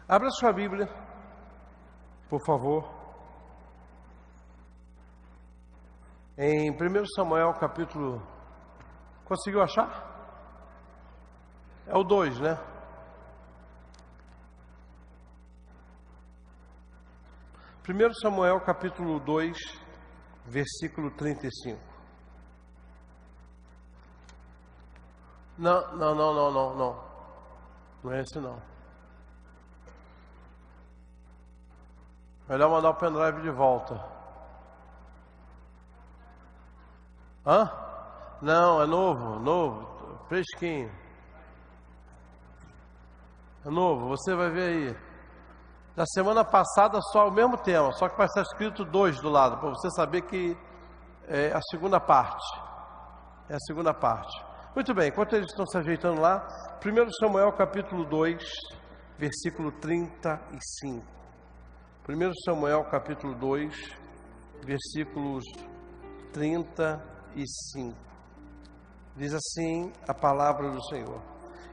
Abra sua Bíblia, por favor, em 1 Samuel capítulo... Conseguiu achar? É o 2, né? Primeiro Samuel capítulo 2, versículo 35. Não. Não é esse não. Melhor mandar o pendrive de volta. Hã? Não, é novo, fresquinho. É novo, você vai ver aí. Na semana passada só o mesmo tema, só que vai estar escrito 2 do lado, para você saber que é a segunda parte. É a segunda parte. Muito bem, enquanto eles estão se ajeitando lá, 1 Samuel capítulo 2, versículo 35. 1 Samuel capítulo 2, versículos 35. Diz assim a palavra do Senhor.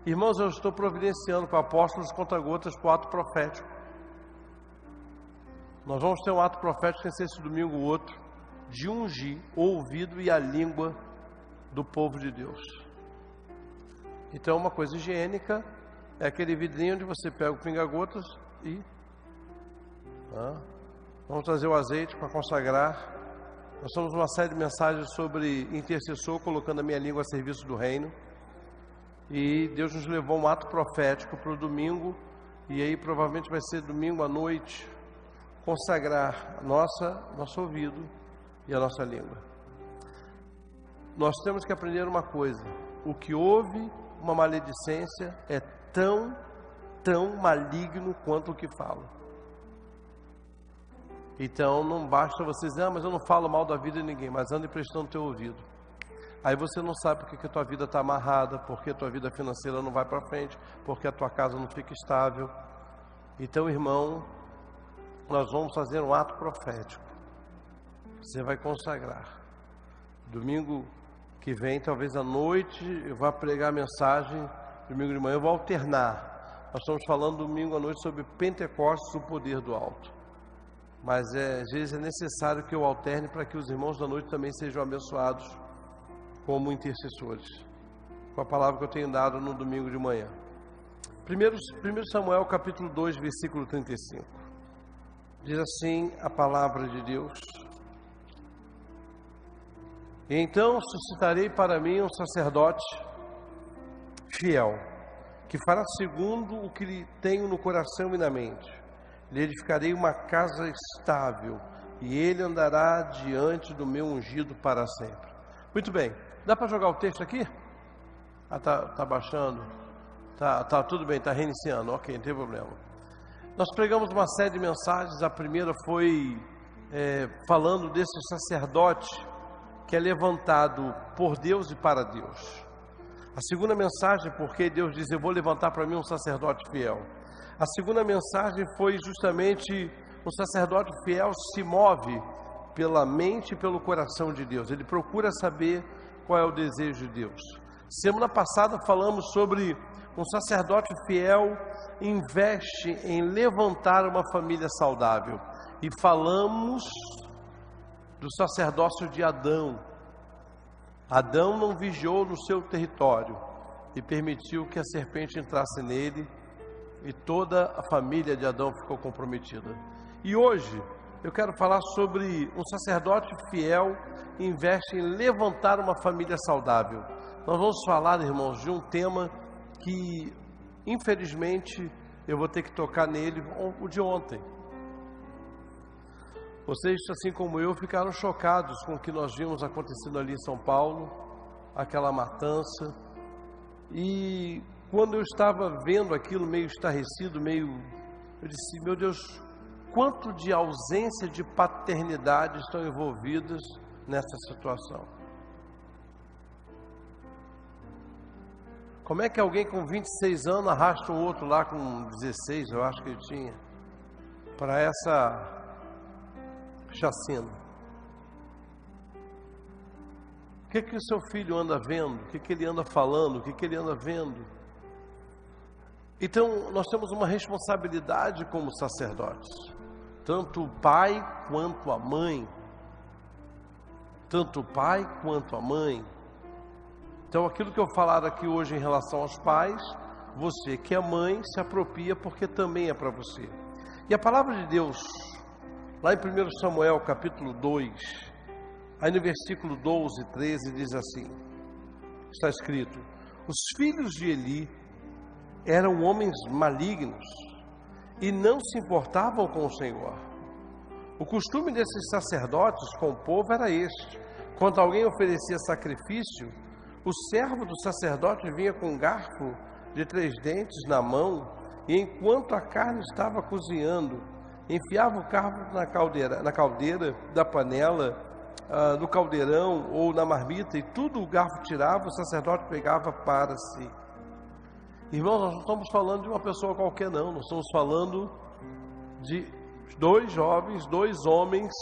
Irmãos, eu estou providenciando para apóstolos conta-gotas para o ato profético. Nós vamos ter um ato profético sem ser esse domingo ou outro, de ungir o ouvido e a língua do povo de Deus. Então, uma coisa higiênica é aquele vidrinho onde você pega o pinga-gotas e... Vamos trazer o azeite para consagrar. Nós somos uma série de mensagens sobre intercessor, colocando a minha língua a serviço do reino. E Deus nos levou um ato profético para o domingo. E aí provavelmente vai ser domingo à noite, consagrar nosso ouvido e a nossa língua. Nós temos que aprender uma coisa: o que houve uma maledicência é tão maligno quanto o que fala. Então não basta você dizer, mas eu não falo mal da vida de ninguém, mas anda emprestando teu ouvido. Aí você não sabe porque que a tua vida está amarrada, porque a tua vida financeira não vai para frente, porque a tua casa não fica estável. Então, irmão, nós vamos fazer um ato profético. Você vai consagrar. Domingo que vem, talvez à noite, eu vou pregar a mensagem. Domingo de manhã eu vou alternar. Nós estamos falando domingo à noite sobre Pentecostes, o poder do alto. Mas às vezes é necessário que eu alterne para que os irmãos da noite também sejam abençoados como intercessores, com a palavra que eu tenho dado no domingo de manhã. 1 Samuel capítulo 2, versículo 35. Diz assim a palavra de Deus: E então suscitarei para mim um sacerdote fiel, que fará segundo o que lhe tenho no coração e na mente. Lhe edificarei uma casa estável, e ele andará diante do meu ungido para sempre. Muito bem, dá para jogar o texto aqui? Tá baixando. Tá tudo bem, tá reiniciando, ok, não tem problema. Nós pregamos uma série de mensagens. A primeira foi falando desse sacerdote que é levantado por Deus e para Deus. A segunda mensagem, porque Deus diz, eu vou levantar para mim um sacerdote fiel. A segunda mensagem foi justamente, o sacerdote fiel se move pela mente e pelo coração de Deus. Ele procura saber qual é o desejo de Deus. Semana passada falamos sobre um sacerdote fiel investe em levantar uma família saudável. E falamos do sacerdócio de Adão. Adão não vigiou no seu território e permitiu que a serpente entrasse nele, e toda a família de Adão ficou comprometida. E hoje eu quero falar sobre um sacerdote fiel que investe em levantar uma família saudável. Nós vamos falar, irmãos, de um tema que infelizmente eu vou ter que tocar nele, o de ontem. Vocês, assim como eu, ficaram chocados com o que nós vimos acontecendo ali em São Paulo, aquela matança. E quando eu estava vendo aquilo meio estarrecido, eu disse, meu Deus, quanto de ausência de paternidade estão envolvidas nessa situação. Como é que alguém com 26 anos arrasta um outro lá com 16, eu acho que ele tinha, para essa chacina? O que o seu filho anda vendo? O que ele anda falando? O que ele anda vendo? Então, nós temos uma responsabilidade como sacerdotes, tanto o pai quanto a mãe. Tanto o pai quanto a mãe. Então, aquilo que eu falar aqui hoje em relação aos pais, você que é mãe se apropria, porque também é para você. E a palavra de Deus, lá em 1 Samuel capítulo 2, aí no versículo 12 e 13, diz assim, está escrito: os filhos de Eli eram homens malignos e não se importavam com o Senhor. O costume desses sacerdotes com o povo era este: quando alguém oferecia sacrifício, o servo do sacerdote vinha com um garfo de 3 dentes na mão, e enquanto a carne estava cozinhando, enfiava o garfo na caldeira da panela, no caldeirão ou na marmita, e tudo o garfo tirava, o sacerdote pegava para si. Irmãos, nós não estamos falando de uma pessoa qualquer, não. Nós estamos falando de 2 jovens, 2 homens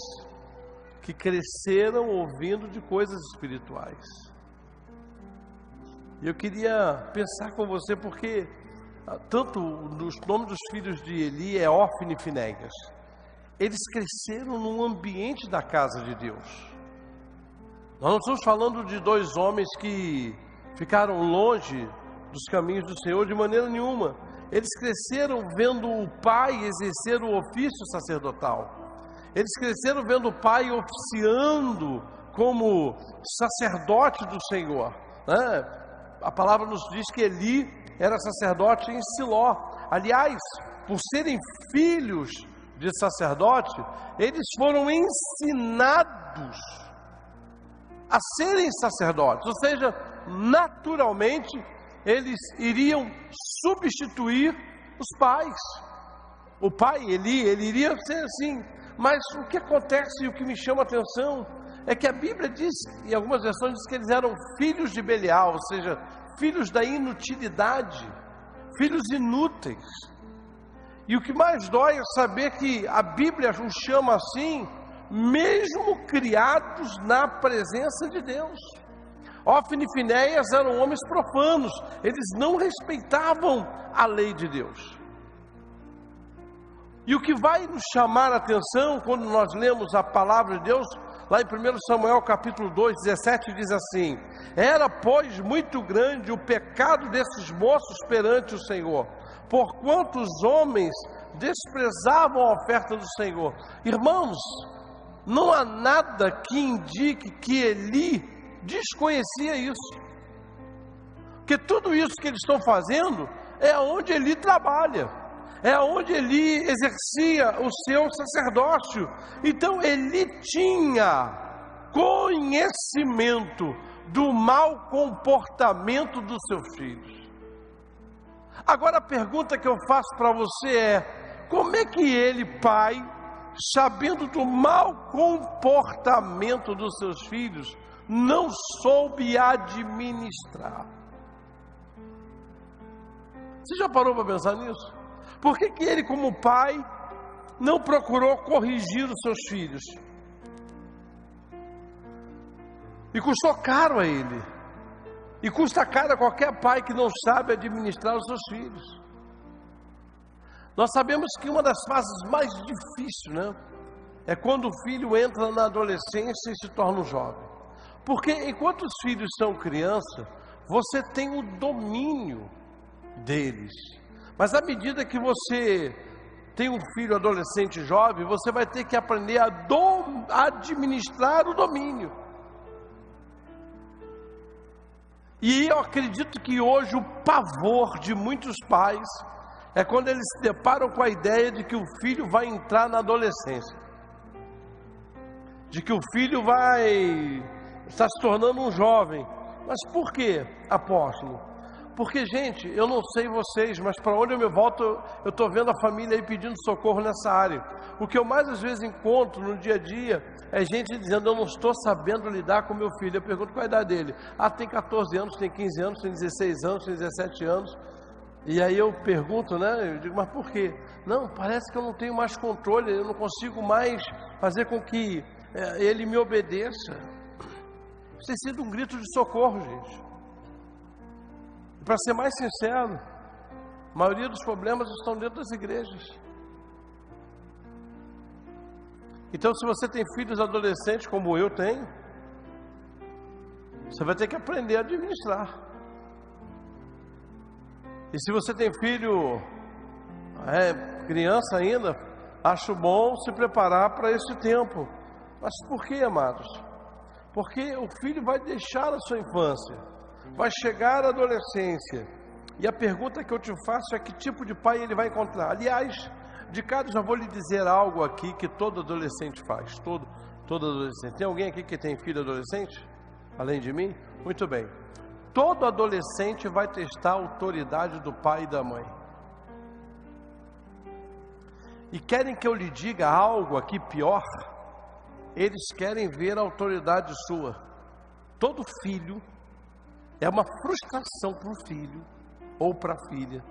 que cresceram ouvindo de coisas espirituais. E eu queria pensar com você, porque tanto os nomes dos filhos de Eli é Ofni e Finéias. Eles cresceram num ambiente da casa de Deus. Nós não estamos falando de 2 homens que ficaram longe dos caminhos do Senhor de maneira nenhuma. Eles cresceram vendo o pai exercer o ofício sacerdotal. Eles cresceram vendo o pai oficiando como sacerdote do Senhor, né? A palavra nos diz que Eli era sacerdote em Siló. Aliás, por serem filhos de sacerdote, eles foram ensinados a serem sacerdotes, ou seja, naturalmente eles iriam substituir os pais. O pai Eli, ele iria ser assim. Mas o que acontece e o que me chama a atenção é que a Bíblia diz, em algumas versões, diz que eles eram filhos de Belial, ou seja, filhos da inutilidade, filhos inúteis. E o que mais dói é saber que a Bíblia os chama assim, mesmo criados na presença de Deus. Ofni e Finéias eram homens profanos, eles não respeitavam a lei de Deus. E o que vai nos chamar a atenção quando nós lemos a palavra de Deus, lá em 1 Samuel capítulo 2, 17, diz assim: era, pois, muito grande o pecado desses moços perante o Senhor, porquanto os homens desprezavam a oferta do Senhor. Irmãos, não há nada que indique que Eli desconhecia isso, porque tudo isso que eles estão fazendo é onde Eli trabalha, é onde Eli exercia o seu sacerdócio. Então Eli tinha conhecimento do mau comportamento dos seus filhos. Agora a pergunta que eu faço para você é: como é que ele, pai, sabendo do mau comportamento dos seus filhos, não soube administrar? Você já parou para pensar nisso? Por que ele, como pai, não procurou corrigir os seus filhos? E custou caro a ele. E custa caro a qualquer pai que não sabe administrar os seus filhos. Nós sabemos que uma das fases mais difíceis, né, é quando o filho entra na adolescência e se torna um jovem. Porque enquanto os filhos são criança, você tem o domínio deles. Mas à medida que você tem um filho adolescente jovem, você vai ter que aprender a administrar o domínio. E eu acredito que hoje o pavor de muitos pais é quando eles se deparam com a ideia de que o filho vai entrar na adolescência, de que o filho vai estar se tornando um jovem. Mas por quê, apóstolo? Porque, gente, eu não sei vocês, mas para onde eu me volto, eu estou vendo a família aí pedindo socorro nessa área. O que eu mais às vezes encontro no dia a dia é gente dizendo: eu não estou sabendo lidar com meu filho. Eu pergunto: qual a idade dele? Ah, tem 14 anos, tem 15 anos, tem 16 anos, tem 17 anos. E aí eu pergunto, né? Eu digo: mas por quê? Não, parece que eu não tenho mais controle, eu não consigo mais fazer com que ele me obedeça. Isso tem sido um grito de socorro, gente. Para ser mais sincero, A maioria dos problemas estão dentro das igrejas. Então, se você tem filhos adolescentes, como eu tenho, você vai ter que aprender a administrar. E se você tem filho, criança ainda, acho bom se preparar para esse tempo. Mas por quê, amados? Porque o filho vai deixar a sua infância, vai chegar à adolescência. E a pergunta que eu te faço é: que tipo de pai ele vai encontrar? Aliás, de cara já vou lhe dizer algo aqui que todo adolescente faz. Todo adolescente. Tem alguém aqui que tem filho adolescente? Além de mim? Muito bem. Todo adolescente vai testar a autoridade do pai e da mãe. E querem que eu lhe diga algo aqui pior? Eles querem ver a autoridade sua. Todo filho é uma frustração para o filho ou para a filha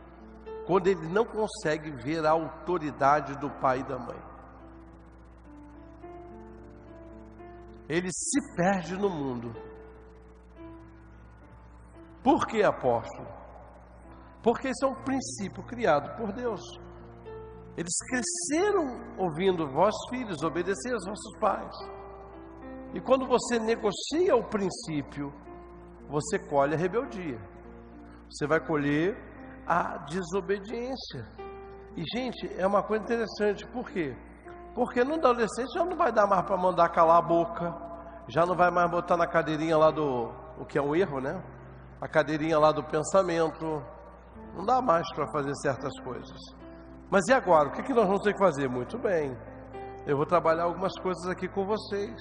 quando ele não consegue ver a autoridade do pai e da mãe. Ele se perde no mundo. Por que, apóstolo? Porque isso é um princípio criado por Deus. Eles cresceram ouvindo: vós filhos, obedecei aos vossos pais. E quando você negocia o princípio, você colhe a rebeldia. Você vai colher a desobediência. E, gente, é uma coisa interessante. Por quê? Porque no adolescente já não vai dar mais para mandar calar a boca, já não vai mais botar na cadeirinha lá o que é um erro, né? A cadeirinha lá do pensamento. Não dá mais para fazer certas coisas. Mas e agora? O que nós vamos ter que fazer? Muito bem, eu vou trabalhar algumas coisas aqui com vocês.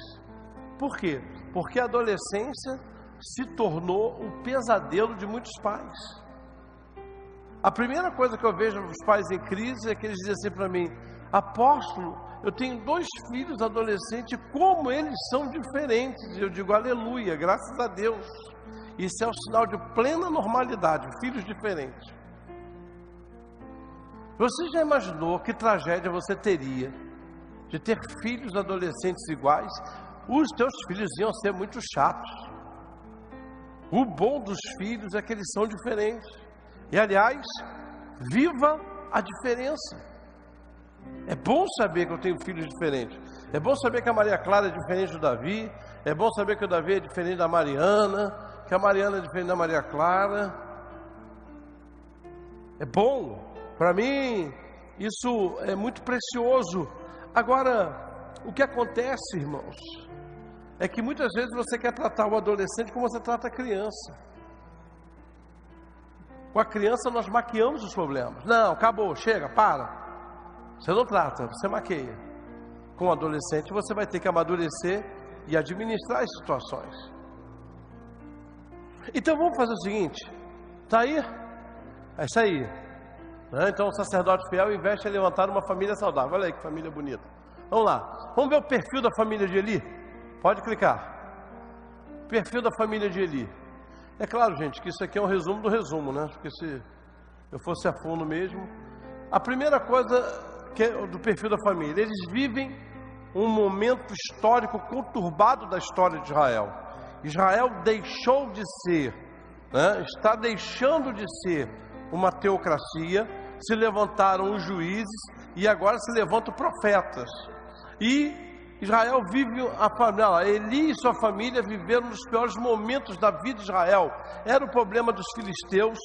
Por quê? Porque a adolescência se tornou um pesadelo de muitos pais. A primeira coisa que eu vejo os pais em crise é que eles dizem assim para mim: apóstolo, eu tenho 2 filhos adolescentes, como eles são diferentes. E eu digo: aleluia, graças a Deus. Isso é um sinal de plena normalidade, filhos diferentes. Você já imaginou que tragédia você teria de ter filhos adolescentes iguais? Os teus filhos iam ser muito chatos. O bom dos filhos é que eles são diferentes. E, aliás, viva a diferença. É bom saber que eu tenho filhos diferentes. É bom saber que a Maria Clara é diferente do Davi. É bom saber que o Davi é diferente da Mariana, que a Mariana é diferente da Maria Clara. É bom. Para mim, isso é muito precioso. Agora, o que acontece, irmãos, é que muitas vezes você quer tratar o adolescente como você trata a criança. Com a criança nós maquiamos os problemas. Não, acabou, chega, para. Você não trata, você maqueia. Com o adolescente você vai ter que amadurecer e administrar as situações. Então vamos fazer o seguinte. Está aí? É isso aí. Então o sacerdote fiel investe em levantar uma família saudável. Olha aí que família bonita. Vamos lá. Vamos ver o perfil da família de Eli? Pode clicar. Perfil da família de Eli. É claro, gente, que isso aqui é um resumo do resumo, né? Porque se eu fosse a fundo mesmo. A primeira coisa que é do perfil da família: eles vivem um momento histórico conturbado da história de Israel. Israel deixou de ser, está deixando de ser uma teocracia. Se levantaram os juízes e agora se levantam profetas. E Israel vive a família. Eli e sua família viveram nos piores momentos da vida de Israel. Era o problema dos filisteus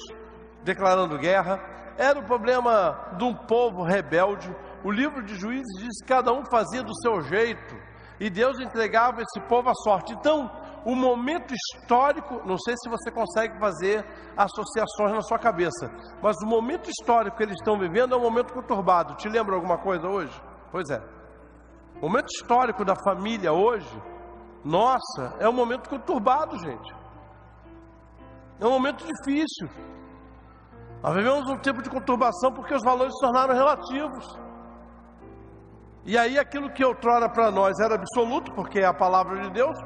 declarando guerra, era o problema de um povo rebelde. O livro de Juízes diz que cada um fazia do seu jeito e Deus entregava esse povo à sorte. Então, o momento histórico, não sei se você consegue fazer associações na sua cabeça, mas o momento histórico que eles estão vivendo é um momento conturbado. Te lembra alguma coisa hoje? Pois é. O momento histórico da família hoje, nossa, é um momento conturbado, gente. É um momento difícil. Nós vivemos um tempo de conturbação porque os valores se tornaram relativos. E aí aquilo que outrora para nós era absoluto, porque é a palavra de Deus,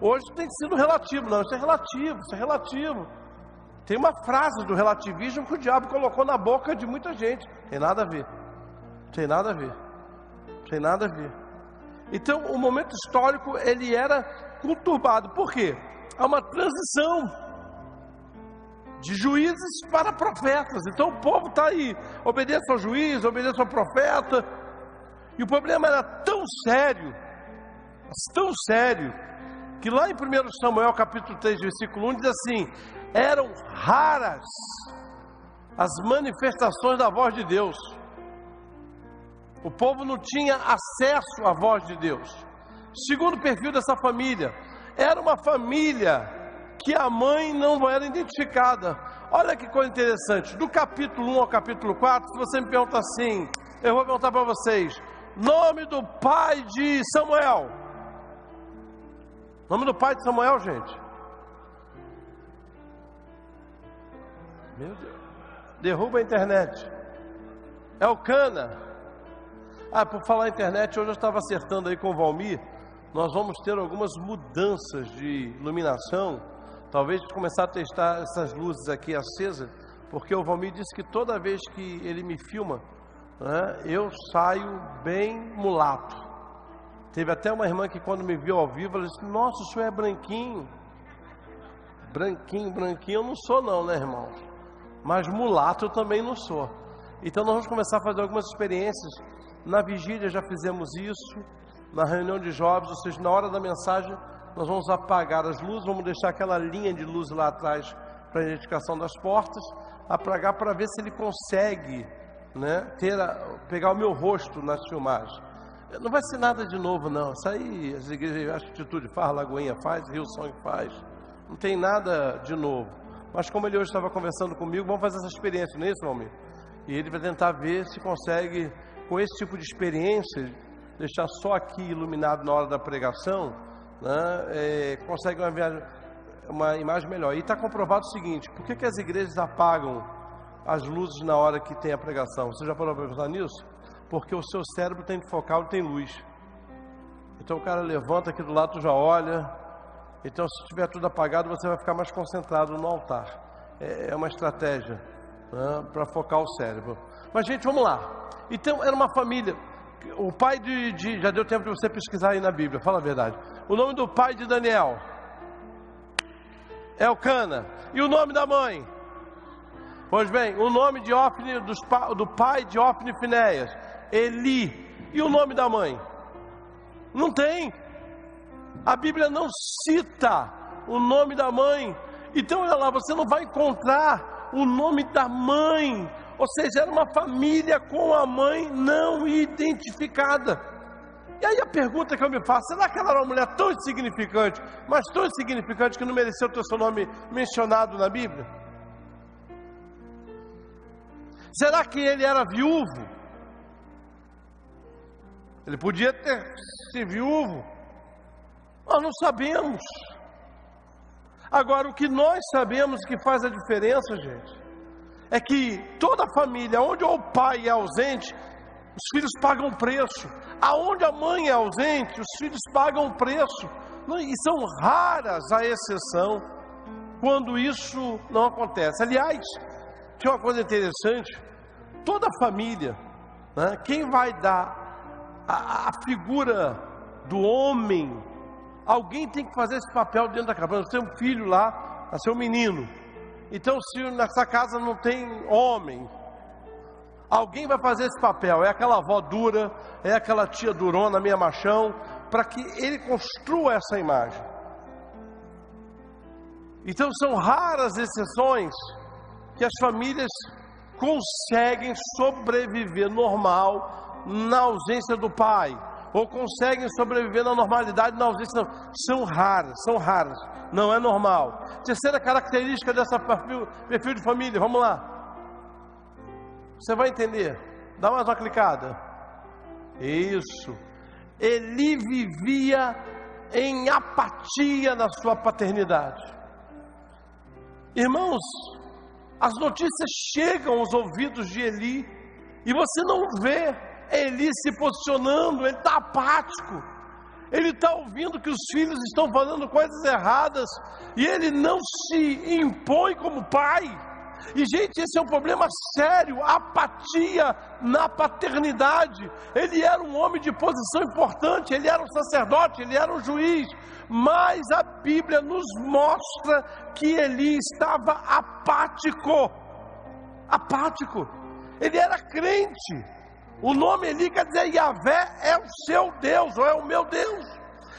hoje tem sido relativo. Não, isso é relativo, isso é relativo. Tem uma frase do relativismo que o diabo colocou na boca de muita gente. Tem nada a ver. Tem nada a ver. Tem nada a ver. Então, o momento histórico, ele era conturbado. Por quê? Há uma transição de juízes para profetas. Então o povo está aí, obedeça ao juiz, obedeça ao profeta. E o problema era tão sério, que lá em 1 Samuel capítulo 3, versículo 1, diz assim: eram raras as manifestações da voz de Deus. O povo não tinha acesso à voz de Deus. Segundo o perfil dessa família, era uma família que a mãe não era identificada. Olha que coisa interessante, do capítulo 1 ao capítulo 4, se você me pergunta assim, eu vou perguntar para vocês: nome do pai de Samuel. Nome do pai de Samuel, gente? Meu Deus, derruba a internet. Elcana. Por falar em internet, hoje eu estava acertando aí com o Valmir. Nós vamos ter algumas mudanças de iluminação. Talvez começar a testar essas luzes aqui acesas, porque o Valmir disse que toda vez que ele me filma, né, eu saio bem mulato. Teve até uma irmã que quando me viu ao vivo, ela disse: nossa, o senhor é branquinho. Branquinho, eu não sou não, né, irmãos? Mas mulato eu também não sou. Então nós vamos começar a fazer algumas experiências. Na vigília já fizemos isso, na reunião de jovens, ou seja, na hora da mensagem, nós vamos apagar as luzes, vamos deixar aquela linha de luz lá atrás para a identificação das portas, apagar para ver se ele consegue, né, pegar o meu rosto nas filmagens. Não vai ser nada de novo não, isso aí as igrejas, a Atitude faz, Lagoinha faz, Rio Song faz, não tem nada de novo. Mas como ele hoje estava conversando comigo, vamos fazer essa experiência, não é isso, Valmir? E ele vai tentar ver se consegue, com esse tipo de experiência, deixar só aqui iluminado na hora da pregação, né, consegue uma imagem melhor. E está comprovado o seguinte: por que as igrejas apagam as luzes na hora que tem a pregação? Você já parou para pensar nisso? Porque o seu cérebro tem focal e tem luz. Então o cara levanta aqui do lado, tu já olha. Então se tiver tudo apagado, você vai ficar mais concentrado no altar. É uma estratégia, né, para focar o cérebro. Mas gente, vamos lá. Então era uma família. O pai já deu tempo de você pesquisar aí na Bíblia, fala a verdade. O nome do pai de Daniel, Elcana. E o nome da mãe? Pois bem, o nome de Ofni, do pai de Ofni e Finéias, Eli. E o nome da mãe? Não tem. A Bíblia não cita o nome da mãe. Então olha lá, você não vai encontrar o nome da mãe. Ou seja, era uma família com a mãe não identificada. E aí a pergunta que eu me faço: será que ela era uma mulher tão insignificante, mas tão insignificante que não mereceu ter seu nome mencionado na Bíblia? Será que ele era viúvo? Ele podia ter sido viúvo. Nós não sabemos. Agora, o que nós sabemos que faz a diferença, gente, é que toda família onde o pai é ausente, os filhos pagam preço. Aonde a mãe é ausente, os filhos pagam preço. E são raras a exceção quando isso não acontece. Aliás, tinha uma coisa interessante: toda família, né, quem vai dar a figura do homem, alguém tem que fazer esse papel dentro da casa. Você tem um filho lá, nasceu um menino. Então, se nessa casa não tem homem, alguém vai fazer esse papel. É aquela avó dura, é aquela tia durona, meia machão, para que ele construa essa imagem. Então, são raras exceções que as famílias conseguem sobreviver normal na ausência do pai, ou conseguem sobreviver na normalidade na ausência. Não. São raras, não é normal. Terceira característica dessa perfil de família, vamos lá, você vai entender, dá mais uma clicada. Isso. Eli vivia em apatia na sua paternidade. Irmãos, as notícias chegam aos ouvidos de Eli e você não vê Eli se posicionando. Ele está apático. Ele está ouvindo que os filhos estão fazendo coisas erradas e ele não se impõe como pai. E gente, esse é um problema sério, apatia na paternidade. Ele era um homem de posição importante, ele era um sacerdote, ele era um juiz, mas a Bíblia nos mostra que Eli estava apático. Ele era crente. O nome Eli quer dizer Yahvé é o seu Deus, ou é o meu Deus.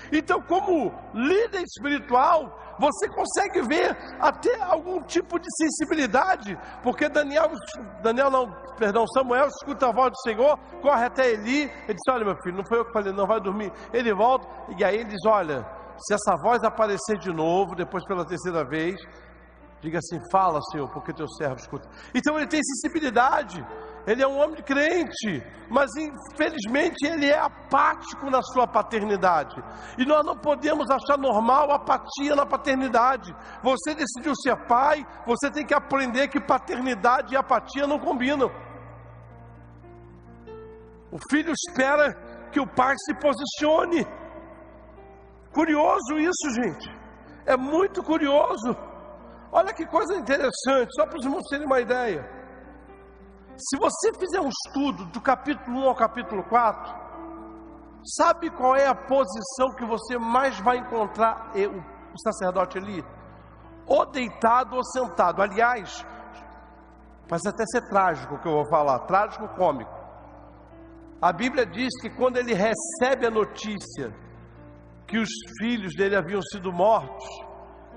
Então, como líder espiritual, você consegue ver até algum tipo de sensibilidade, porque Samuel escuta a voz do Senhor, corre até Eli, ele diz: olha, meu filho, não foi eu que falei, não, vai dormir. Ele volta, e aí ele diz: olha, se essa voz aparecer de novo, depois pela terceira vez, diga assim: fala, Senhor, porque teu servo escuta. Então ele tem sensibilidade, ele é um homem crente, mas infelizmente ele é apático na sua paternidade. E nós não podemos achar normal apatia na paternidade. Você decidiu ser pai, você tem que aprender que paternidade e apatia não combinam. O filho espera que o pai se posicione. Curioso isso, gente. É muito curioso. Olha que coisa interessante, só para os irmãos terem uma ideia. Se você fizer um estudo do capítulo 1 ao capítulo 4, sabe qual é a posição que você mais vai encontrar o sacerdote ali? Ou deitado ou sentado. Aliás, pode até ser trágico o que eu vou falar, trágico cômico. A Bíblia diz que quando ele recebe a notícia que os filhos dele haviam sido mortos,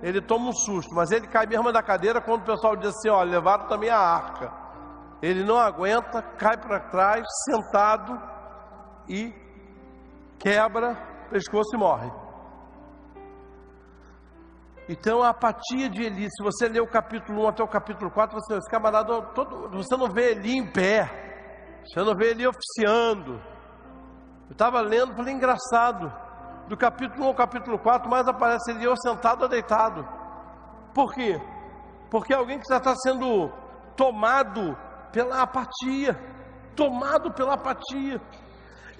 ele toma um susto, mas ele cai mesmo da cadeira quando o pessoal diz assim: olha, levaram também a arca. Ele não aguenta, cai para trás, sentado, e quebra o pescoço e morre. Então a apatia de Eli, se você ler o capítulo 1 até o capítulo 4, esse camarada, você não vê Eli em pé, você não vê Eli oficiando. Eu estava lendo, falei: engraçado, do capítulo 1 ao capítulo 4, mais aparece Eli ou sentado ou deitado. Por quê? Porque alguém que já está sendo tomado pela apatia.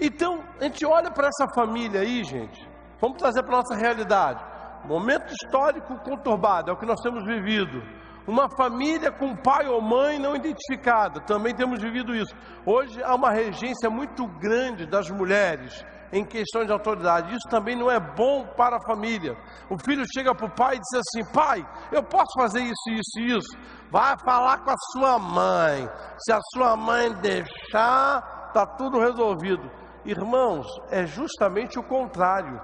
Então, a gente olha para essa família aí, gente, vamos trazer para a nossa realidade. Momento histórico conturbado, é o que nós temos vivido. Uma família com pai ou mãe não identificada, também temos vivido isso. Hoje há uma regência muito grande das mulheres em questões de autoridade. Isso também não é bom para a família. O filho chega para o pai e diz assim: pai, eu posso fazer isso, isso e isso? Vai falar com a sua mãe. Se a sua mãe deixar, está tudo resolvido. Irmãos, é justamente o contrário.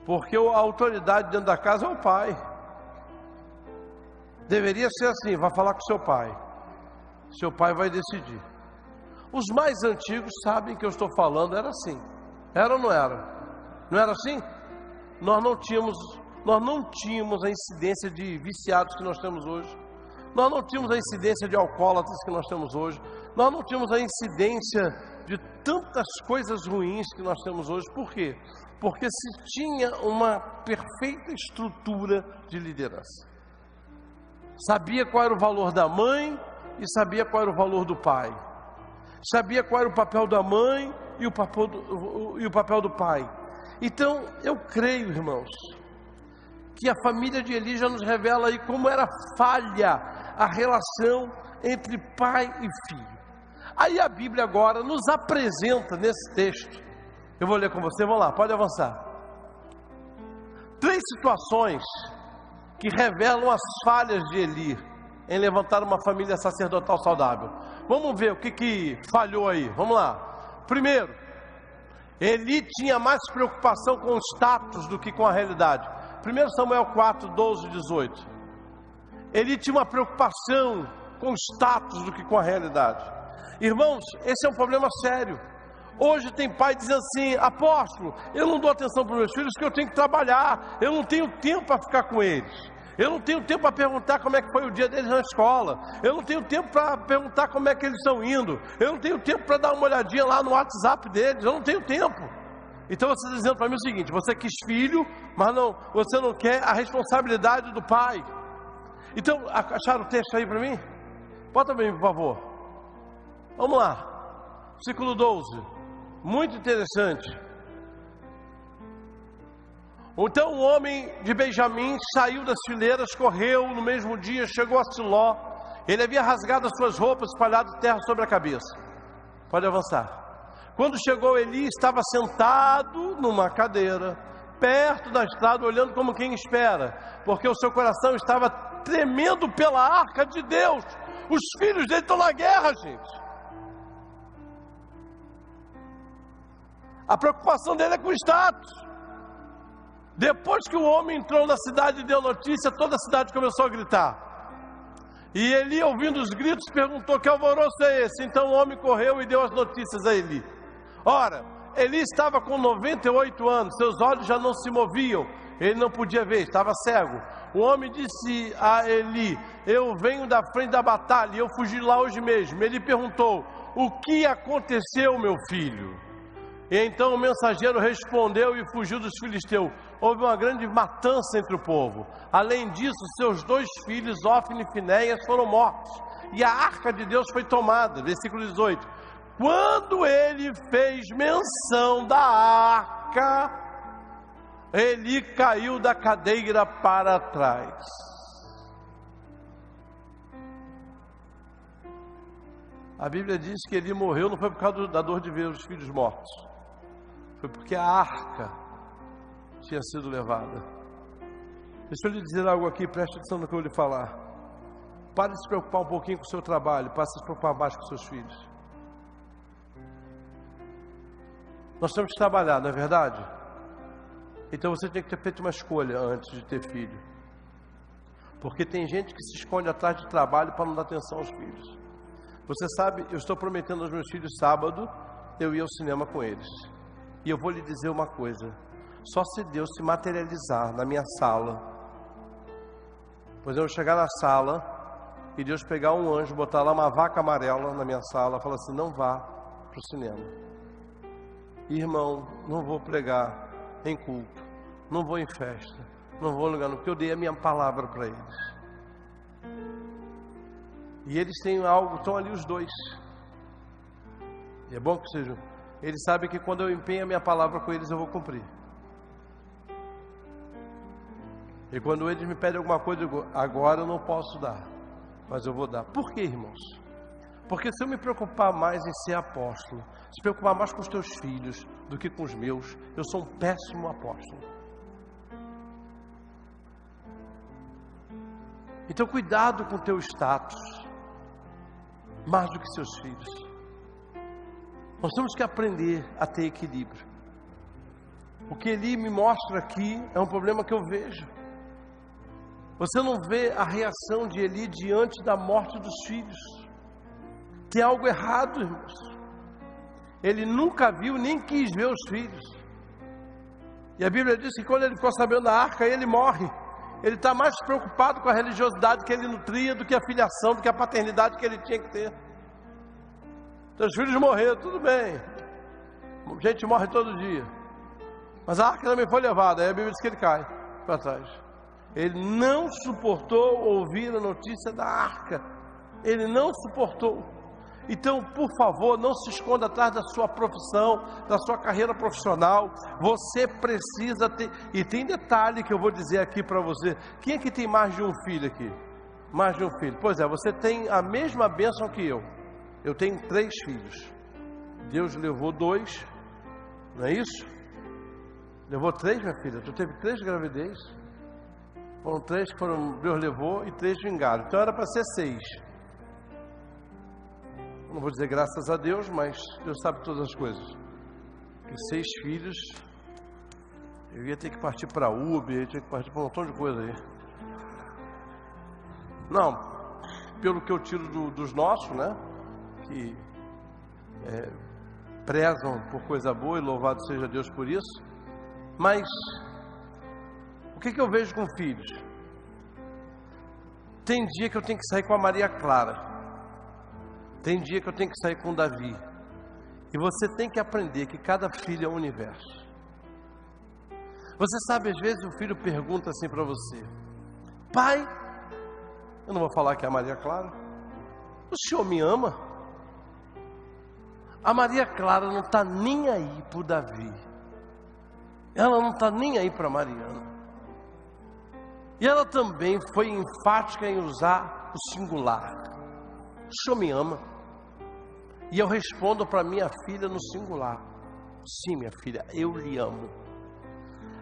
Porque a autoridade dentro da casa é o pai. Deveria ser assim: vai falar com seu pai. Seu pai vai decidir. Os mais antigos sabem que eu estou falando, era assim. Era ou não era? Não era assim? Nós não tínhamos a incidência de viciados que nós temos hoje. Nós não tínhamos a incidência de alcoólatras que nós temos hoje. Nós não tínhamos a incidência de tantas coisas ruins que nós temos hoje. Por quê? Porque se tinha uma perfeita estrutura de liderança. Sabia qual era o valor da mãe e sabia qual era o valor do pai. Sabia qual era o papel da mãe e o papel do pai. Então, eu creio, irmãos, que a família de Eli já nos revela aí como era falha a relação entre pai e filho. Aí a Bíblia agora nos apresenta nesse texto, eu vou ler com você, vamos lá, pode avançar. 3 situações que revelam as falhas de Eli em levantar uma família sacerdotal saudável. Vamos ver o que falhou aí, vamos lá. Primeiro, Eli tinha mais preocupação com o status do que com a realidade. 1 Samuel 4, 12 e 18. Eli tinha uma preocupação com o status do que com a realidade. Irmãos, esse é um problema sério. Hoje tem pai dizendo assim: apóstolo, eu não dou atenção para os meus filhos porque eu tenho que trabalhar, eu não tenho tempo para ficar com eles. Eu não tenho tempo para perguntar como é que foi o dia deles na escola. Eu não tenho tempo para perguntar como é que eles estão indo. Eu não tenho tempo para dar uma olhadinha lá no WhatsApp deles. Eu não tenho tempo. Então você está dizendo para mim o seguinte: você quis filho, mas você não quer a responsabilidade do pai. Então, acharam o texto aí para mim? Bota para mim, por favor. Vamos lá. Versículo 12. Muito interessante. Então o homem de Benjamim saiu das fileiras, correu no mesmo dia, chegou a Siló. Ele havia rasgado as suas roupas, espalhado terra sobre a cabeça. Pode avançar. Quando chegou Eli, estava sentado numa cadeira, perto da estrada, olhando como quem espera, porque o seu coração estava tremendo pela arca de Deus. Os filhos dele estão na guerra, gente. A preocupação dele é com o status. Depois que o homem entrou na cidade e deu notícia, toda a cidade começou a gritar. E Eli, ouvindo os gritos, perguntou: que alvoroço é esse? Então o homem correu e deu as notícias a Eli. Ora, Eli estava com 98 anos, seus olhos já não se moviam, ele não podia ver, estava cego. O homem disse a Eli: eu venho da frente da batalha e eu fugi lá hoje mesmo. Ele perguntou: o que aconteceu, meu filho? E então o mensageiro respondeu e fugiu dos filisteus. Houve uma grande matança entre o povo. Além disso, seus 2 filhos, Ofni e Finéias, foram mortos. E a arca de Deus foi tomada. Versículo 18. Quando ele fez menção da arca, Eli caiu da cadeira para trás. A Bíblia diz que Eli morreu, não foi por causa da dor de ver os filhos mortos. Foi porque a arca tinha sido levada. Deixa eu lhe dizer algo aqui, preste atenção no que eu vou lhe falar. Pare de se preocupar um pouquinho com o seu trabalho, passe a se preocupar mais com seus filhos. Nós temos que trabalhar, não é verdade? Então você tem que ter feito uma escolha antes de ter filho. Porque tem gente que se esconde atrás de trabalho para não dar atenção aos filhos. Você sabe, eu estou prometendo aos meus filhos sábado, eu ia ao cinema com eles. E eu vou lhe dizer uma coisa: só se Deus se materializar na minha sala, pois eu vou chegar na sala e Deus pegar um anjo, botar lá uma vaca amarela na minha sala, falar assim: não vá para o cinema. Irmão, não vou pregar em culto, não vou em festa, não vou em lugar, porque eu dei a minha palavra para eles. E eles têm algo, estão ali os 2. E é bom que sejam. Eles sabem que quando eu empenho a minha palavra com eles, eu vou cumprir. E quando eles me pedem alguma coisa, eu digo: agora eu não posso dar, mas eu vou dar. Por quê, irmãos? Porque se eu me preocupar mais em ser apóstolo, se preocupar mais com os teus filhos do que com os meus, eu sou um péssimo apóstolo. Então cuidado com o teu status, mais do que seus filhos. Nós temos que aprender a ter equilíbrio. O que Eli me mostra aqui é um problema que eu vejo. Você não vê a reação de Eli diante da morte dos filhos. Tem algo errado, irmãos. Ele nunca viu nem quis ver os filhos. E a Bíblia diz que quando ele ficou sabendo da arca, ele morre. Ele está mais preocupado com a religiosidade que ele nutria do que a filiação, do que a paternidade que ele tinha que ter. Seus filhos morreram, tudo bem. Gente morre todo dia. Mas a arca também foi levada. Aí a Bíblia diz que ele cai para trás. Ele não suportou ouvir a notícia da arca. Ele não suportou. Então, por favor, não se esconda atrás da sua profissão, da sua carreira profissional. Você precisa ter. E tem detalhe que eu vou dizer aqui para você. Quem é que tem mais de um filho aqui? Mais de um filho? Pois é, você tem a mesma bênção que eu. Eu tenho 3 filhos. Deus levou 2, não é isso? Levou 3, minha filha. Tu teve 3 gravidez. Foram 3 que Deus levou e 3 vingaram. Então era para ser 6. Não vou dizer graças a Deus, mas Deus sabe todas as coisas. E 6 filhos, eu ia ter que partir para Uber, eu ia ter que partir para um montão de coisa aí. Não, pelo que eu tiro dos nossos, né? Que prezam por coisa boa e louvado seja Deus por isso. Mas o que eu vejo com filhos? Tem dia que eu tenho que sair com a Maria Clara. Tem dia que eu tenho que sair com o Davi. E você tem que aprender que cada filho é um universo. Você sabe, às vezes o filho pergunta assim para você: pai, eu não vou falar que é a Maria Clara, o senhor me ama? A Maria Clara não está nem aí para o Davi. Ela não está nem aí para Mariana. E ela também foi enfática em usar o singular. O senhor me ama? E eu respondo para minha filha no singular: sim, minha filha, eu lhe amo.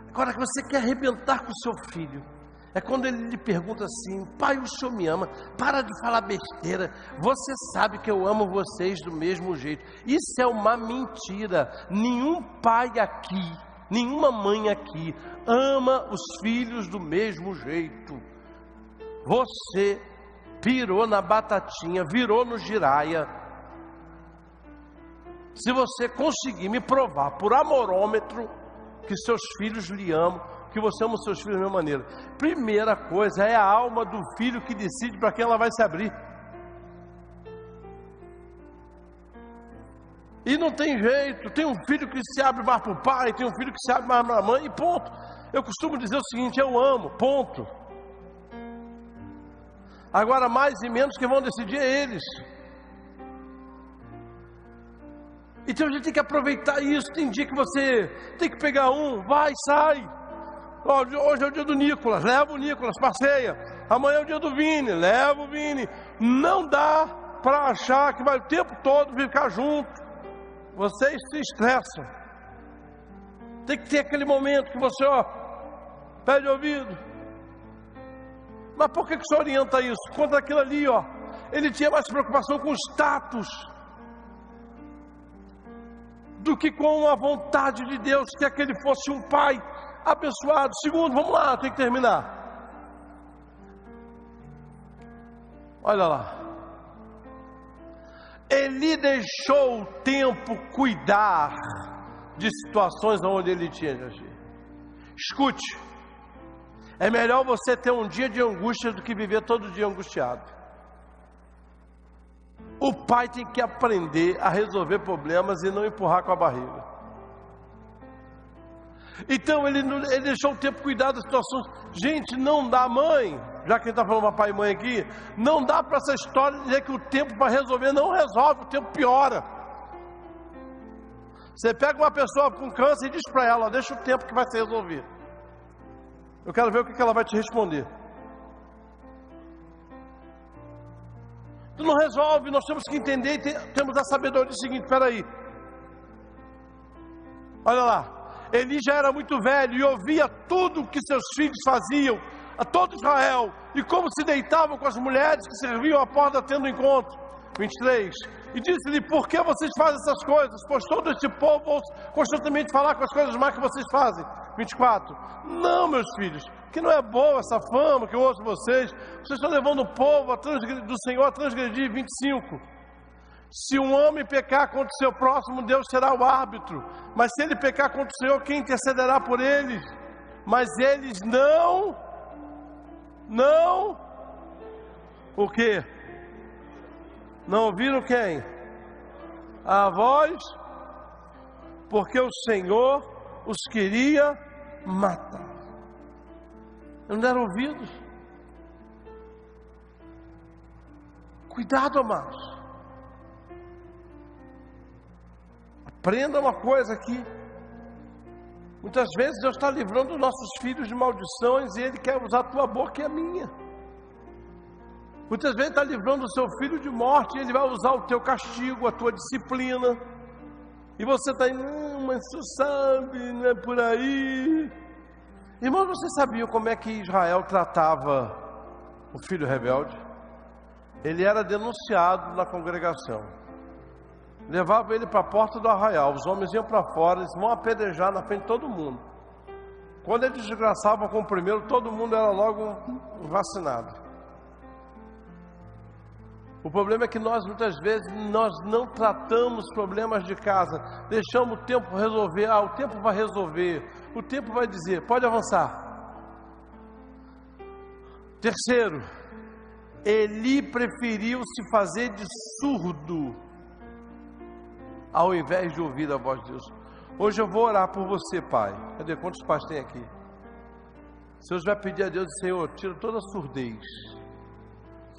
Agora que você quer arrebentar com o seu filho, é quando ele lhe pergunta assim: pai, o senhor me ama? Para de falar besteira, você sabe que eu amo vocês do mesmo jeito. Isso é uma mentira. Nenhum pai aqui, nenhuma mãe aqui ama os filhos do mesmo jeito. Você pirou na batatinha, virou no giraia. Se você conseguir me provar por amorômetro que seus filhos lhe amam, que você ama os seus filhos da mesma maneira, primeira coisa é a alma do filho que decide para quem ela vai se abrir. E não tem jeito, tem um filho que se abre mais para o pai, tem um filho que se abre mais para a mãe, e ponto. Eu costumo dizer o seguinte: eu amo, ponto. Agora, mais e menos que vão decidir é eles. Então a gente tem que aproveitar isso. Tem dia que você tem que pegar um, vai, sai. Hoje é o dia do Nicolas, leva o Nicolas, passeia. Amanhã é o dia do Vini, leva o Vini. Não dá para achar que vai o tempo todo ficar junto. Vocês se estressam. Tem que ter aquele momento que você, pede ouvido. Mas por que você orienta isso? Quanto aquilo ali, ele tinha mais preocupação com o status do que com a vontade de Deus, que aquele fosse um pai abençoado. Segundo, vamos lá, tem que terminar. Olha lá. Eli deixou o tempo cuidar de situações onde ele tinha de agir. Escute, é melhor você ter um dia de angústia do que viver todo dia angustiado. O pai tem que aprender a resolver problemas e não empurrar com a barriga. Então ele deixou o tempo cuidar das situações. Gente, não dá, mãe, já que a gente está falando papai e mãe aqui, não dá para essa história dizer que o tempo para resolver não resolve, o tempo piora. Você pega uma pessoa com câncer e diz para ela: deixa o tempo que vai se resolver. Eu quero ver o que ela vai te responder. Tu não resolve, nós temos que entender e temos a sabedoria seguinte: espera aí. Olha lá. Eli já era muito velho e ouvia tudo o que seus filhos faziam, a todo Israel, e como se deitavam com as mulheres que serviam à porta tendo encontro. 23. E disse-lhe: por que vocês fazem essas coisas? Pois todo este povo ouça constantemente falar com as coisas más que vocês fazem. 24. Não, meus filhos, que não é boa essa fama que eu ouço vocês. Vocês estão levando o povo do Senhor a transgredir. 25. Se um homem pecar contra o seu próximo, Deus será o árbitro. Mas se ele pecar contra o Senhor, quem intercederá por eles? Mas eles não. O quê? Não ouviram quem? A voz, porque o Senhor os queria matar. Não deram ouvidos. Cuidado, amados. Aprenda uma coisa aqui. Muitas vezes Deus está livrando nossos filhos de maldições e Ele quer usar a tua boca e a minha. Muitas vezes está livrando o seu filho de morte e Ele vai usar o teu castigo, a tua disciplina. E você está aí: não, mas você sabe, não é por aí. Irmãos, vocês sabiam como é que Israel tratava o filho rebelde? Ele era denunciado na congregação. Levava ele para a porta do arraial. Os homens iam para fora, eles vão apedrejar na frente de todo mundo. Quando eles desgraçavam com o primeiro, todo mundo era logo vacinado. O problema é que nós, muitas vezes, nós não tratamos problemas de casa. Deixamos o tempo resolver. O tempo vai resolver. O tempo vai dizer: pode avançar. Terceiro, Eli preferiu se fazer de surdo ao invés de ouvir a voz de Deus. Hoje eu vou orar por você, pai. Cadê? Quantos pais tem aqui? Se Deus vai pedir a Deus: Senhor, tira toda a surdez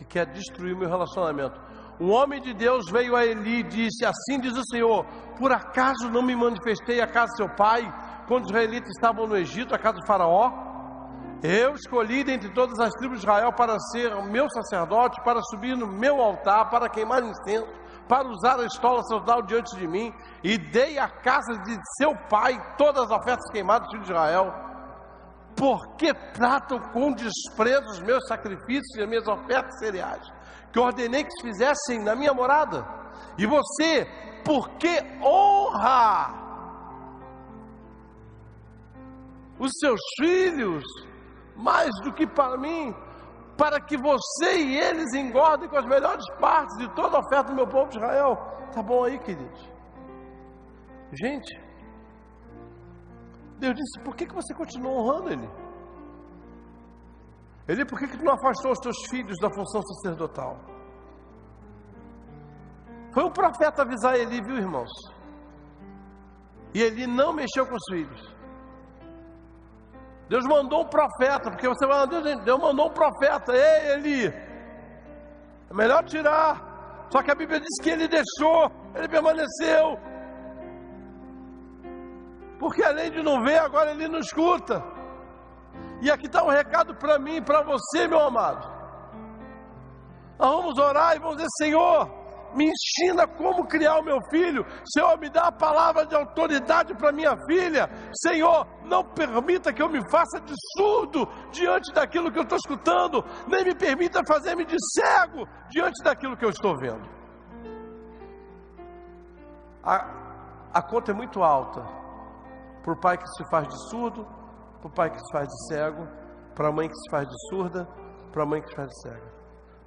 que quer destruir o meu relacionamento. Um homem de Deus veio a Eli e disse: assim diz o Senhor, por acaso não me manifestei à casa do seu pai, quando os israelitas estavam no Egito, a casa do faraó. Eu escolhi dentre todas as tribos de Israel para ser o meu sacerdote, para subir no meu altar, para queimar incenso, para usar a estola sacerdotal diante de mim, e dei à casa de seu pai todas as ofertas queimadas dos filhos de Israel. Porque tratam com desprezo os meus sacrifícios e as minhas ofertas cereais, que eu ordenei que se fizessem na minha morada? E você, por que honra os seus filhos mais do que para mim, para que você e eles engordem com as melhores partes de toda a oferta do meu povo de Israel? Tá bom aí, queridos? Gente, Deus disse: por que você continua honrando Ele? Ele, por que tu não afastou os teus filhos da função sacerdotal? Foi o profeta avisar Eli, viu, irmãos? E Eli não mexeu com os filhos. Deus mandou um profeta, porque você vai, Deus mandou um profeta. Ei, Eli, é melhor tirar. Só que a Bíblia diz que ele deixou, ele permaneceu. Porque além de não ver, agora ele não escuta. E aqui está um recado para mim e para você, meu amado. Nós vamos orar e vamos dizer: Senhor, me ensina como criar o meu filho. Senhor, me dá a palavra de autoridade para minha filha. Senhor, não permita que eu me faça de surdo diante daquilo que eu estou escutando, nem me permita fazer-me de cego diante daquilo que eu estou vendo. A conta é muito alta para o pai que se faz de surdo, para o pai que se faz de cego, para a mãe que se faz de surda, para a mãe que se faz de cega.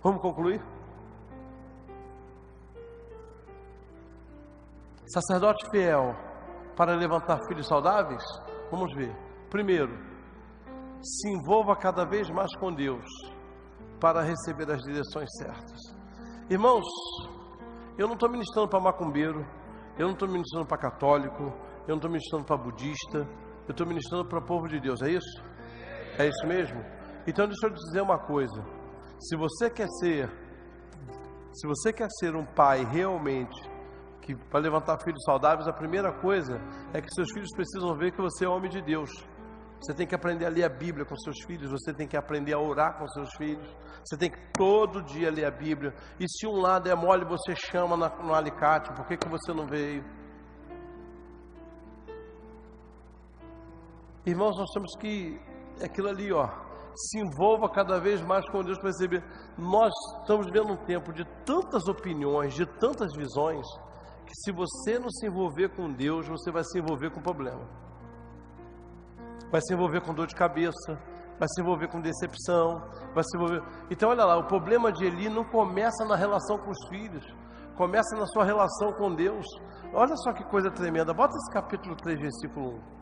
Vamos concluir? Sacerdote fiel para levantar filhos saudáveis? Vamos ver. Primeiro, se envolva cada vez mais com Deus para receber as direções certas. Irmãos, eu não estou ministrando para macumbeiro, eu não estou ministrando para católico, eu não estou ministrando para budista, eu estou ministrando para o povo de Deus, é isso? É isso mesmo? Então deixa eu te dizer uma coisa: se você quer ser um pai realmente que para levantar filhos saudáveis, a primeira coisa é que seus filhos precisam ver que você é homem de Deus. Você tem que aprender a ler a Bíblia com seus filhos, você tem que aprender a orar com seus filhos, você tem que todo dia ler a Bíblia. E se um lado é mole, você chama no alicate: por que você não veio? Irmãos, nós temos que, aquilo ali, se envolva cada vez mais com Deus para receber. Nós estamos vivendo um tempo de tantas opiniões, de tantas visões, que se você não se envolver com Deus, você vai se envolver com problema, vai se envolver com dor de cabeça, vai se envolver com decepção, vai se envolver... Então olha lá, o problema de Eli não começa na relação com os filhos, começa na sua relação com Deus. Olha só que coisa tremenda, bota esse capítulo 3, versículo 1.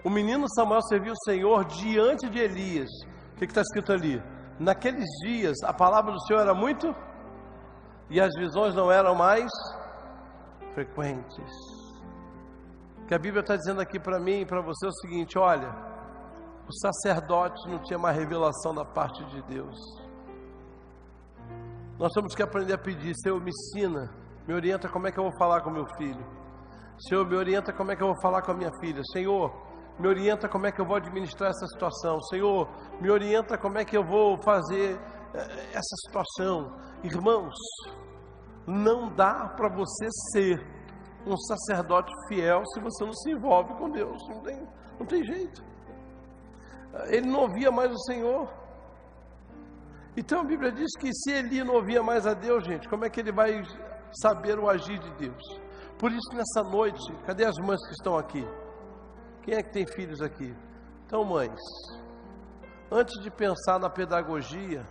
O menino Samuel serviu o Senhor diante de Elias. O que está escrito ali? Naqueles dias a palavra do Senhor era muito, e as visões não eram mais frequentes. O que a Bíblia está dizendo aqui para mim e para você é o seguinte: olha, o sacerdote não tinha mais revelação da parte de Deus. Nós temos que aprender a pedir: Senhor, me ensina, me orienta como é que eu vou falar com meu filho. Senhor, me orienta como é que eu vou falar com a minha filha. Senhor, me orienta como é que eu vou administrar essa situação. Senhor, me orienta como é que eu vou fazer essa situação. Irmãos, não dá para você ser um sacerdote fiel se você não se envolve com Deus. Não tem jeito. Ele não ouvia mais o Senhor. Então a Bíblia diz que se Eli não ouvia mais a Deus, gente, como é que ele vai saber o agir de Deus? Por isso, nessa noite, cadê as mães que estão aqui? Quem é que tem filhos aqui? Então, mães, antes de pensar na pedagogia,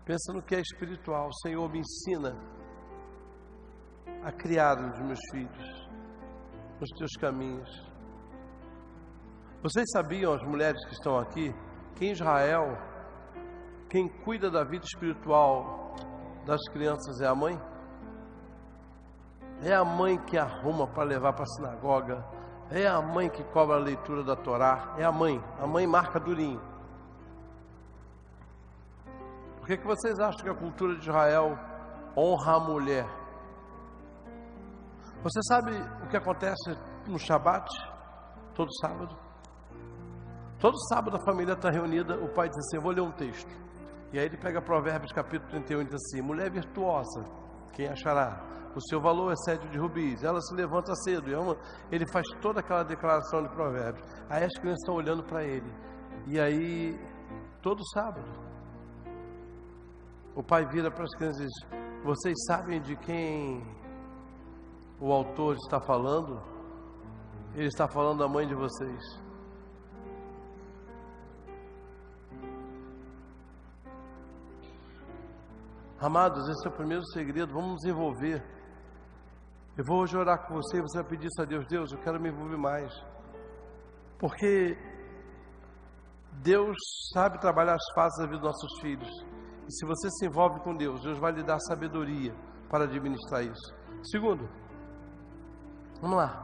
pensa no que é espiritual. Senhor, me ensina a criar os meus filhos nos teus caminhos. Vocês sabiam, as mulheres que estão aqui, que em Israel, quem cuida da vida espiritual das crianças é a mãe? É a mãe que arruma para levar para a sinagoga, é a mãe que cobra a leitura da Torá, é a mãe marca durinho. Por que vocês acham que a cultura de Israel honra a mulher? Você sabe o que acontece no Shabat? Todo sábado? Todo sábado a família está reunida, o pai diz assim, eu vou ler um texto. E aí ele pega Provérbios capítulo 31 e diz assim, mulher virtuosa, quem achará? O seu valor excede de rubis, ela se levanta cedo. Ele faz toda aquela declaração de Provérbios. Aí as crianças estão olhando para ele. E aí, todo sábado, o pai vira para as crianças e diz, vocês sabem de quem o autor está falando? Ele está falando da mãe de vocês. Amados, esse é o primeiro segredo, vamos nos envolver. Eu vou hoje orar com você e você vai pedir isso a Deus. Deus, eu quero me envolver mais. Porque Deus sabe trabalhar as fases da vida dos nossos filhos. E se você se envolve com Deus, Deus vai lhe dar sabedoria para administrar isso. Segundo, vamos lá.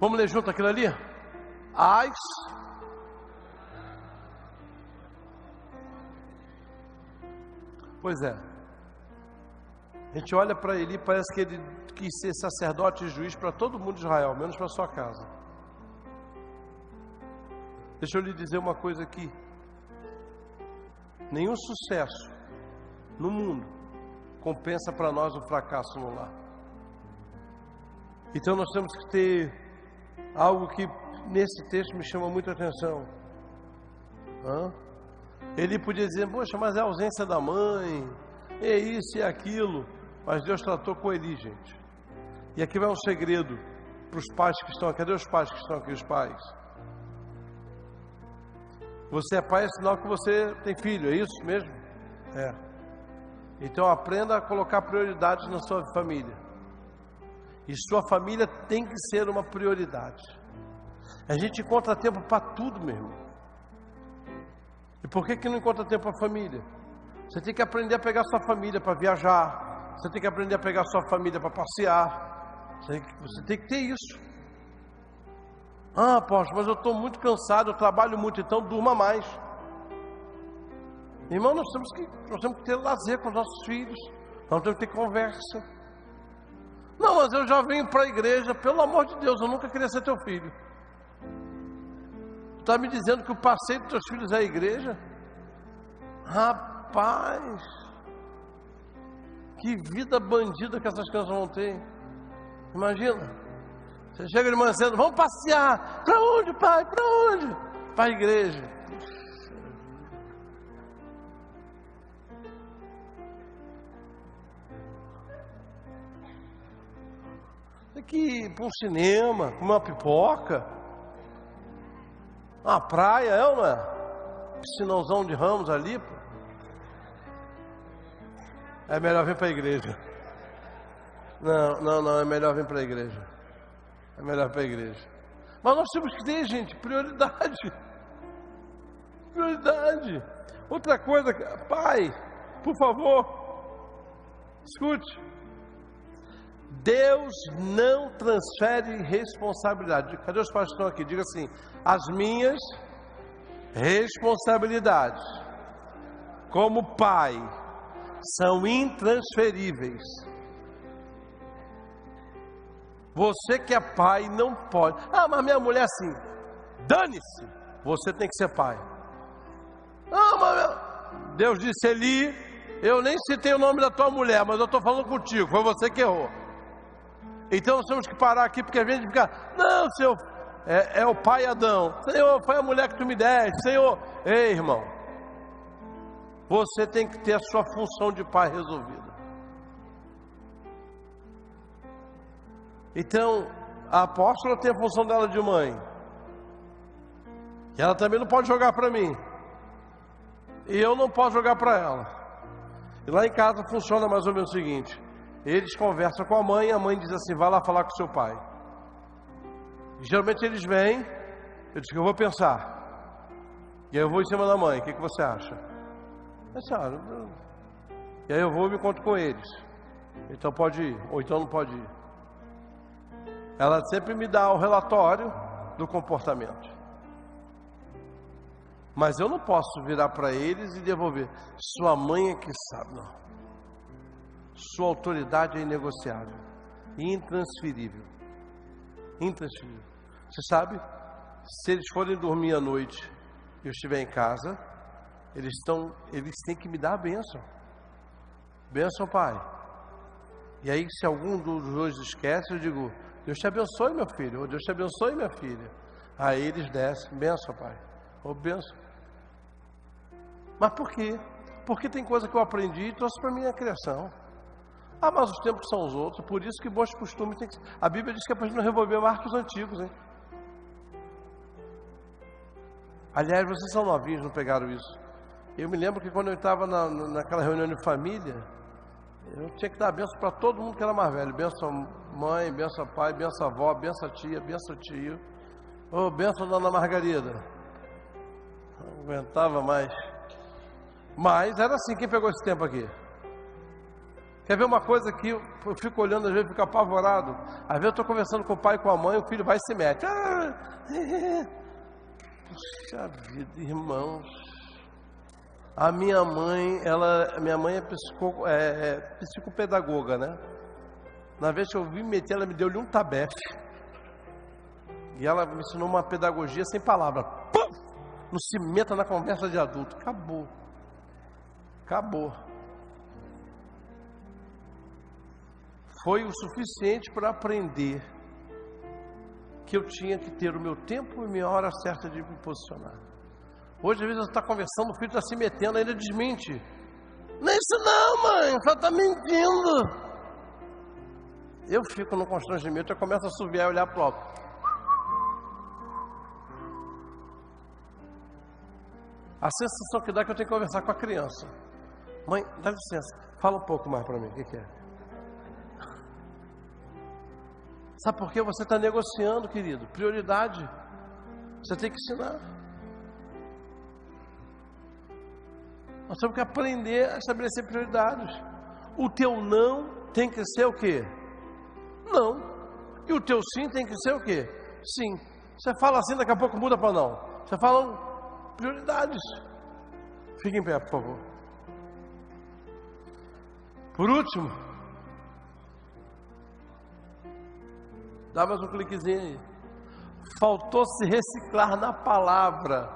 Vamos ler junto aquilo ali? Pois é. A gente olha para ele e parece que ele quis ser sacerdote e juiz para todo mundo de Israel, menos para sua casa. Deixa eu lhe dizer uma coisa aqui. Nenhum sucesso no mundo compensa para nós o fracasso no lar. Então nós temos que ter algo que nesse texto me chama muita atenção. Ele podia dizer, poxa, mas é a ausência da mãe, é isso e aquilo. Mas Deus tratou com Eli, gente. E aqui vai um segredo para os pais que estão aqui. Cadê os pais que estão aqui? Os pais. Você é pai, é sinal que você tem filho, é isso mesmo? É. Então aprenda a colocar prioridades na sua família. E sua família tem que ser uma prioridade. A gente encontra tempo para tudo, meu irmão. E por que não encontra tempo para a família? Você tem que aprender a pegar sua família para viajar. Você tem que aprender a pegar sua família para passear. Você tem que ter isso. Apóstolo, mas eu estou muito cansado, eu trabalho muito, então durma mais. Irmão, nós temos que ter lazer com os nossos filhos. Nós temos que ter conversa. Não, mas eu já venho para a igreja. Pelo amor de Deus, eu nunca queria ser teu filho. Tu está me dizendo que o passeio dos teus filhos é a igreja? Rapaz, que vida bandida que essas crianças vão ter. Imagina. Você chega de manhã cedo, vamos passear. Para onde, pai? Para onde? Para a igreja. Tem que ir para um cinema, comer uma pipoca. Uma praia, é ou não é? Piscinãozão de Ramos ali, pô. É melhor vir para a igreja. Não, é melhor vir para a igreja. É melhor para a igreja. Mas nós temos que ter, gente, prioridade. Prioridade. Outra coisa, pai, por favor, escute. Deus não transfere responsabilidade. Cadê os pais que estão aqui? Diga assim, as minhas responsabilidades como pai são intransferíveis. Você que é pai não pode. Mas minha mulher assim, dane-se, você tem que ser pai. Mas Deus disse, Eli, eu nem citei o nome da tua mulher, mas eu estou falando contigo, foi você que errou. Então nós temos que parar aqui, porque a gente fica, não, Senhor, é o pai Adão, Senhor, foi a mulher que tu me deste, Senhor. Ei, irmão, você tem que ter a sua função de pai resolvida. Então, a apóstola tem a função dela de mãe. E ela também não pode jogar para mim. E eu não posso jogar para ela. E lá em casa funciona mais ou menos o seguinte. Eles conversam com a mãe diz assim, vai lá falar com seu pai. E geralmente eles vêm, eu digo, eu vou pensar. E aí eu vou em cima da mãe, o que você acha? E aí eu vou e me encontro com eles. Então pode ir, ou então não pode ir. Ela sempre me dá o relatório do comportamento. Mas eu não posso virar para eles e devolver. Sua mãe é que sabe, não. Sua autoridade é inegociável, intransferível. Intransferível. Você sabe, se eles forem dormir à noite e eu estiver em casa, eles têm que me dar a bênção. Bênção, pai. E aí, se algum dos dois esquece, eu digo: Deus te abençoe, meu filho. Ou Deus te abençoe, minha filha. Aí eles descem: bênção, pai. Ou bênção. Mas por quê? Porque tem coisa que eu aprendi e trouxe para a minha criação. Ah, mas os tempos são os outros. Por isso que bons costumes tem que... A Bíblia diz que é para a gente não revolver marcos antigos, hein? Aliás, vocês são novinhos, não pegaram isso. Eu me lembro que quando eu estava naquela reunião de família, eu tinha que dar a benção para todo mundo que era mais velho. Benção mãe, benção pai, benção avó, benção tia, benção tio. Ô, benção dona Margarida. Não aguentava mais. Mas era assim, quem pegou esse tempo aqui? Quer ver uma coisa que eu fico olhando, às vezes fico apavorado. Às vezes eu estou conversando com o pai e com a mãe, o filho vai e se mete. Puxa vida, irmãos. A minha mãe, minha mãe é psicopedagoga, né? Na vez que eu vim meter, ela me deu-lhe um tabefe. E ela me ensinou uma pedagogia sem palavra. Pum! Não se meta na conversa de adulto. Acabou. Acabou. Foi o suficiente para aprender que eu tinha que ter o meu tempo e minha hora certa de me posicionar. Hoje, às vezes, você está conversando, o filho está se metendo, ainda desmente. Não é isso não, mãe, só está mentindo. Eu fico no constrangimento, eu começo a assoviar e olhar para o alto. A sensação que dá é que eu tenho que conversar com a criança. Mãe, dá licença, fala um pouco mais para mim, o que é? Sabe por que você está negociando, querido? Prioridade. Você tem que ensinar. Nós temos que aprender a estabelecer prioridades. O teu não tem que ser o quê? Não. E o teu sim tem que ser o quê? Sim. Você fala assim, daqui a pouco muda para não. Você fala prioridades. Fique em pé, por favor. Por último, dá mais um cliquezinho aí. Faltou se reciclar na palavra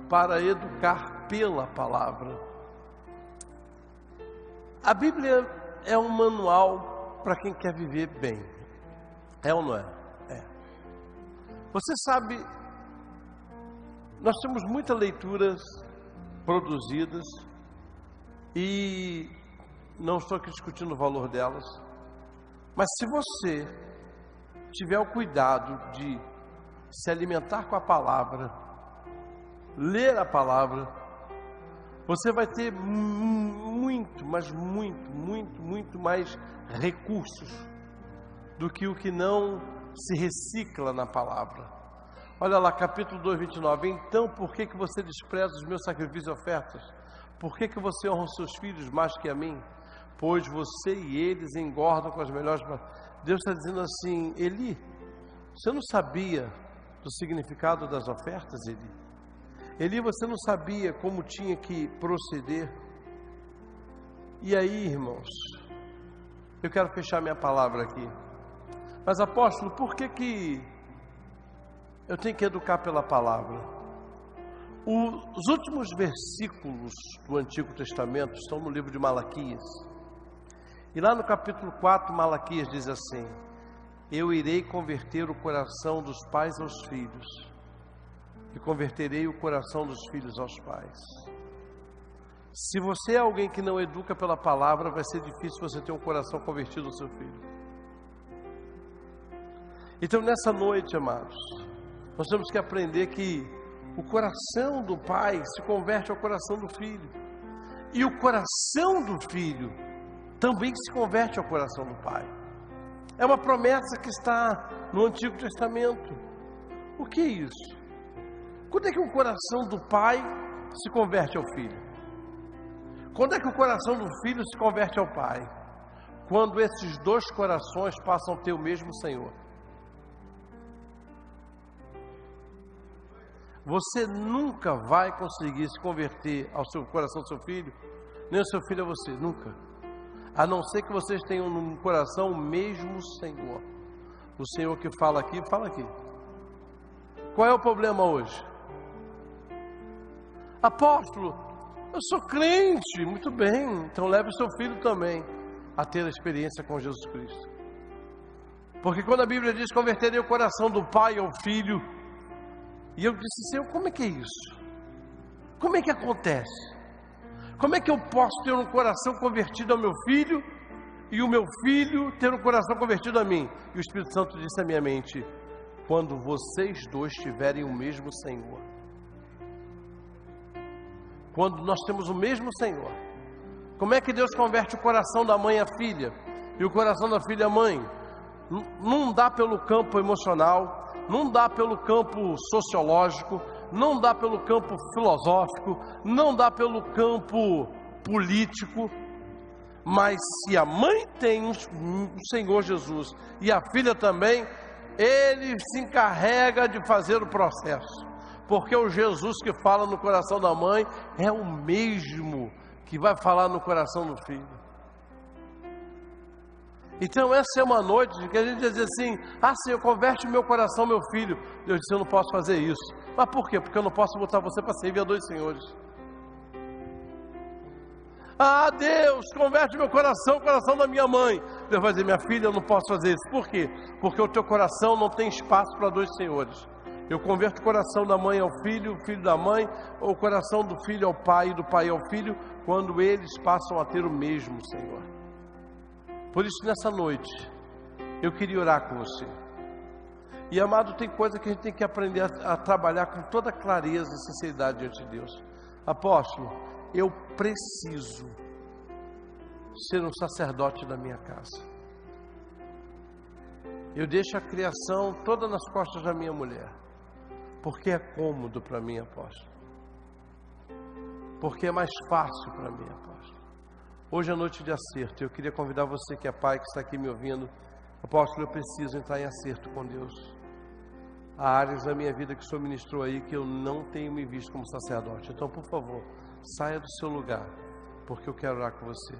para educar pela palavra. A Bíblia é um manual para quem quer viver bem. É ou não é? É. Você sabe, nós temos muitas leituras produzidas e não estou aqui discutindo o valor delas, mas se você tiver o cuidado de se alimentar com a palavra, ler a palavra, você vai ter muito, mas muito mais recursos do que o que não se recicla na palavra. Olha lá, capítulo 2, 29. Então, por que você despreza os meus sacrifícios e ofertas? Por que você honra os seus filhos mais que a mim? Pois você e eles engordam com as melhores... Deus está dizendo assim: Eli, você não sabia do significado das ofertas, Eli? Eli, você não sabia como tinha que proceder? E aí, irmãos, eu quero fechar minha palavra aqui. Mas, apóstolo, por que eu tenho que educar pela palavra? Os últimos versículos do Antigo Testamento estão no livro de Malaquias. E lá no capítulo 4, Malaquias diz assim: eu irei converter o coração dos pais aos filhos, e converterei o coração dos filhos aos pais. Se você é alguém que não educa pela palavra, vai ser difícil você ter um coração convertido ao seu filho. Então, nessa noite, amados, nós temos que aprender que o coração do pai se converte ao coração do filho, e o coração do filho também se converte ao coração do pai. É uma promessa que está no Antigo Testamento. O que é isso? Quando é que o coração do pai se converte ao filho? Quando é que o coração do filho se converte ao pai? Quando esses dois corações passam a ter o mesmo Senhor. Você nunca vai conseguir se converter ao seu coração do seu filho, nem o seu filho a você, nunca. a não ser que vocês tenham no coração o mesmo Senhor. O Senhor que fala aqui, fala aqui. Qual é o problema hoje? Apóstolo, eu sou crente. Muito bem, então leve o seu filho também a ter a experiência com Jesus Cristo. Porque quando a Bíblia diz: converterei o coração do pai ao filho, e eu disse: Senhor, como é que é isso? Como é que acontece? Como é que eu posso ter um coração convertido ao meu filho e o meu filho ter um coração convertido a mim? E o Espírito Santo disse à minha mente: quando vocês dois tiverem o mesmo Senhor. Quando nós temos o mesmo Senhor. Como é que Deus converte o coração da mãe à filha e o coração da filha à mãe? Não dá pelo campo emocional, não dá pelo campo sociológico, não dá pelo campo filosófico, não dá pelo campo político. Mas se a mãe tem o Senhor Jesus e a filha também, Ele se encarrega de fazer o processo. Porque o Jesus que fala no coração da mãe é o mesmo que vai falar no coração do filho. Então essa é uma noite que a gente diz assim: Senhor, converte meu coração ao meu filho. Deus disse: eu não posso fazer isso. Mas por quê? Porque eu não posso botar você para servir a dois senhores. Deus, converte meu coração, o coração da minha mãe. Deus vai dizer: minha filha, eu não posso fazer isso. Por quê? Porque o teu coração não tem espaço para dois senhores. Eu converto o coração da mãe ao filho, o filho da mãe, ou o coração do filho ao pai e do pai ao filho, quando eles passam a ter o mesmo Senhor. Por isso, nessa noite, eu queria orar com você. E, amado, tem coisa que a gente tem que aprender a trabalhar com toda clareza e sinceridade diante de Deus. Apóstolo, eu preciso ser um sacerdote da minha casa. Eu deixo a criação toda nas costas da minha mulher. Porque é cômodo para mim, apóstolo. Porque é mais fácil para mim, apóstolo. Hoje é noite de acerto. Eu queria convidar você que é pai, que está aqui me ouvindo. Apóstolo, eu preciso entrar em acerto com Deus. Há áreas da minha vida que o Senhor ministrou aí que eu não tenho me visto como sacerdote. Então, por favor, saia do seu lugar, porque eu quero orar com você.